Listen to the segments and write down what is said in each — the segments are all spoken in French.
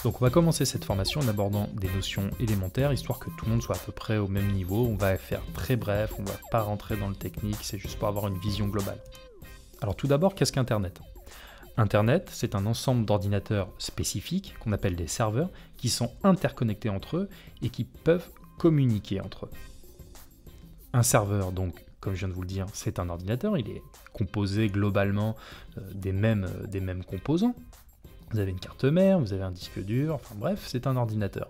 Donc on va commencer cette formation en abordant des notions élémentaires, histoire que tout le monde soit à peu près au même niveau. On va faire très bref, on ne va pas rentrer dans le technique, c'est juste pour avoir une vision globale. Alors tout d'abord, qu'est-ce qu'Internet ? Internet, c'est un ensemble d'ordinateurs spécifiques, qu'on appelle des serveurs, qui sont interconnectés entre eux et qui peuvent communiquer entre eux. Un serveur, donc, comme je viens de vous le dire, c'est un ordinateur, il est composé globalement des mêmes composants. Vous avez une carte mère, vous avez un disque dur, enfin bref, c'est un ordinateur.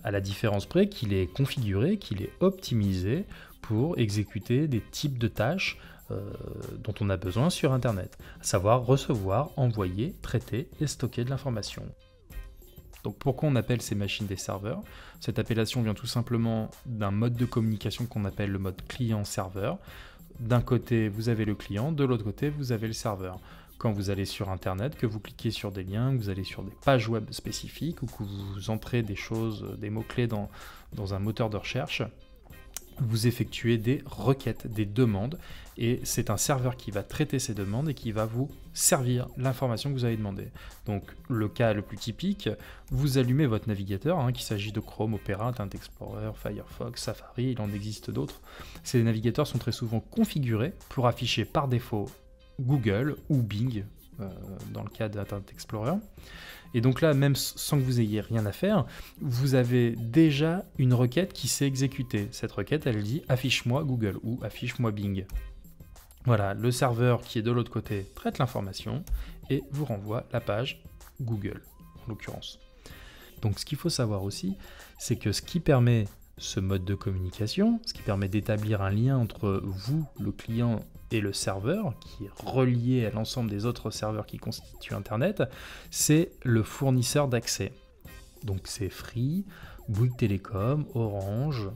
À la différence près qu'il est configuré, qu'il est optimisé pour exécuter des types de tâches dont on a besoin sur Internet, à savoir recevoir, envoyer, traiter et stocker de l'information. Donc pourquoi on appelle ces machines des serveurs ? Cette appellation vient tout simplement d'un mode de communication qu'on appelle le mode client-serveur. D'un côté, vous avez le client, de l'autre côté, vous avez le serveur. Quand vous allez sur Internet, que vous cliquez sur des liens, que vous allez sur des pages web spécifiques ou que vous entrez des choses, des mots-clés dans un moteur de recherche, vous effectuez des requêtes, des demandes, et c'est un serveur qui va traiter ces demandes et qui va vous servir l'information que vous avez demandée. Donc le cas le plus typique, vous allumez votre navigateur, qu'il s'agit de Chrome, Opera, Internet Explorer, Firefox, Safari, il en existe d'autres. Ces navigateurs sont très souvent configurés pour afficher par défaut Google ou Bing, dans le cas d'Internet Explorer. Et donc là, même sans que vous ayez rien à faire, vous avez déjà une requête qui s'est exécutée. Cette requête, elle dit « affiche-moi Google » ou « affiche-moi Bing ». Voilà, le serveur qui est de l'autre côté traite l'information et vous renvoie la page Google, en l'occurrence. Donc ce qu'il faut savoir aussi, c'est que ce qui permet ce mode de communication, ce qui permet d'établir un lien entre vous, le client, et le serveur, qui est relié à l'ensemble des autres serveurs qui constituent Internet, c'est le fournisseur d'accès. Donc c'est Free, Bouygues Télécom, Orange,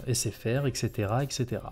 SFR, etc., etc.